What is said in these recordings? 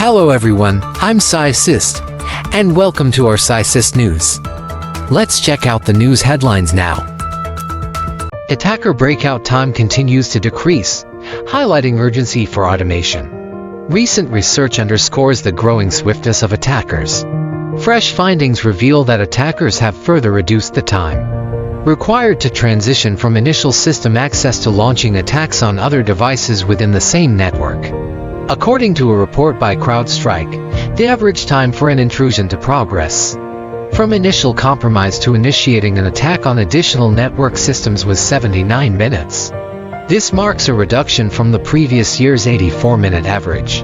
Hello everyone, I'm concise, and welcome to our concise news. Let's check out the news headlines now. Attacker breakout time continues to decrease, highlighting urgency for automation. Recent research underscores the growing swiftness of attackers. Fresh findings reveal that attackers have further reduced the time required to transition from initial system access to launching attacks on other devices within the same network. According to a report by CrowdStrike, the average time for an intrusion to progress from initial compromise to initiating an attack on additional network systems was 79 minutes. This marks a reduction from the previous year's 84-minute average.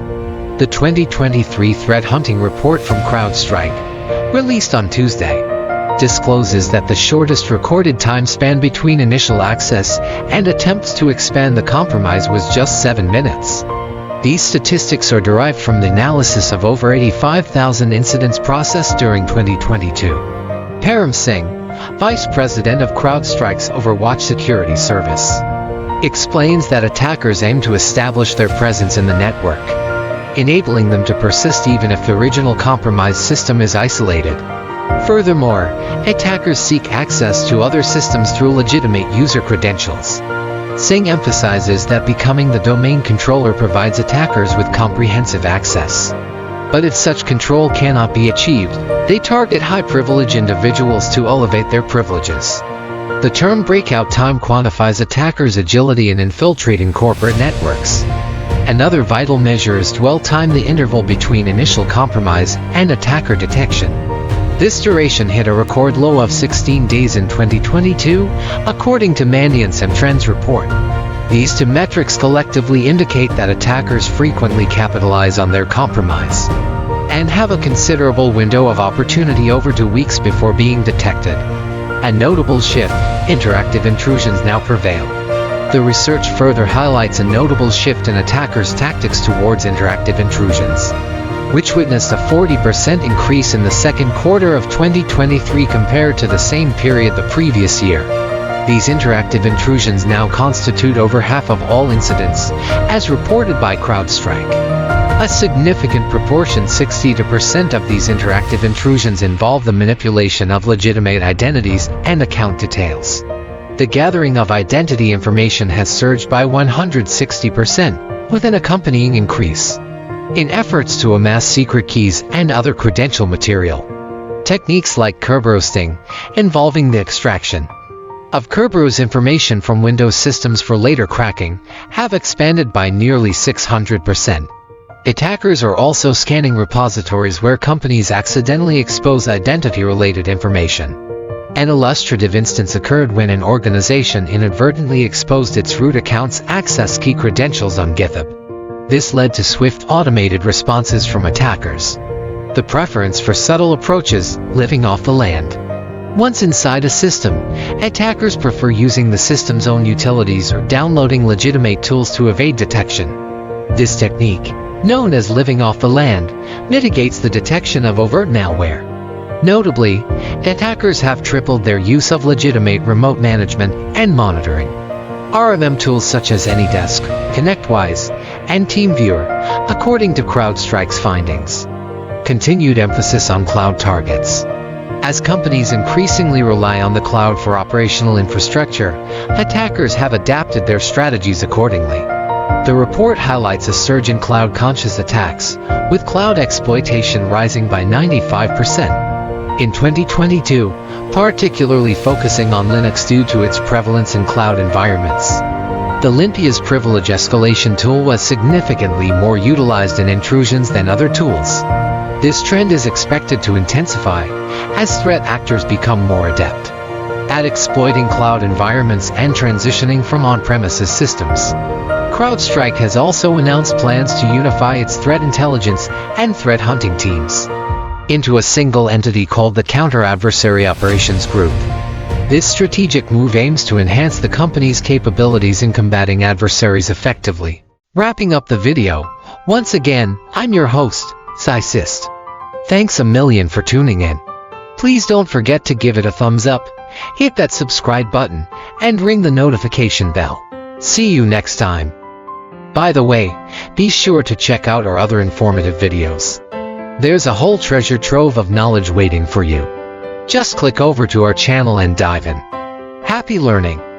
The 2023 Threat Hunting Report from CrowdStrike, released on Tuesday, discloses that the shortest recorded time span between initial access and attempts to expand the compromise was just 7 minutes. These statistics are derived from the analysis of over 85,000 incidents processed during 2022. Param Singh, Vice President of CrowdStrike's Overwatch Security Service, explains that attackers aim to establish their presence in the network, enabling them to persist even if the original compromised system is isolated. Furthermore, attackers seek access to other systems through legitimate user credentials. Singh emphasizes that becoming the domain controller provides attackers with comprehensive access. But if such control cannot be achieved, they target high-privilege individuals to elevate their privileges. The term breakout time quantifies attackers' agility in infiltrating corporate networks. Another vital measure is dwell time, the interval between initial compromise and attacker detection. This duration hit a record low of 16 days in 2022, according to Mandiant's Trends report. These two metrics collectively indicate that attackers frequently capitalize on their compromise and have a considerable window of opportunity over 2 weeks before being detected. A notable shift, interactive intrusions now prevail. The research further highlights a notable shift in attackers' tactics towards interactive intrusions, which witnessed a 40% increase in the second quarter of 2023 compared to the same period the previous year. These interactive intrusions now constitute over half of all incidents, as reported by CrowdStrike. A significant proportion, 62% of these interactive intrusions, involve the manipulation of legitimate identities and account details. The gathering of identity information has surged by 160%, with an accompanying increase in efforts to amass secret keys and other credential material. Techniques like Kerberoasting, involving the extraction of Kerberos information from Windows systems for later cracking, have expanded by nearly 600%. Attackers are also scanning repositories where companies accidentally expose identity-related information. An illustrative instance occurred when an organization inadvertently exposed its root account's access key credentials on GitHub. This led to swift automated responses from attackers. The preference for subtle approaches, living off the land. Once inside a system, attackers prefer using the system's own utilities or downloading legitimate tools to evade detection. This technique, known as living off the land, mitigates the detection of overt malware. Notably, attackers have tripled their use of legitimate remote management and monitoring RMM tools such as AnyDesk, ConnectWise, and TeamViewer, according to CrowdStrike's findings. Continued emphasis on cloud targets. As companies increasingly rely on the cloud for operational infrastructure, attackers have adapted their strategies accordingly. The report highlights a surge in cloud-conscious attacks, with cloud exploitation rising by 95% in 2022, particularly focusing on Linux due to its prevalence in cloud environments. The Limpia's privilege escalation tool was significantly more utilized in intrusions than other tools. This trend is expected to intensify as threat actors become more adept at exploiting cloud environments and transitioning from on-premises systems. CrowdStrike has also announced plans to unify its threat intelligence and threat hunting teams into a single entity called the Counter-Adversary Operations Group. This strategic move aims to enhance the company's capabilities in combating adversaries effectively. Wrapping up the video, once again, I'm your host, concise. Thanks a million for tuning in. Please don't forget to give it a thumbs up, hit that subscribe button, and ring the notification bell. See you next time. By the way, be sure to check out our other informative videos. There's a whole treasure trove of knowledge waiting for you. Just click over to our channel and dive in. Happy learning!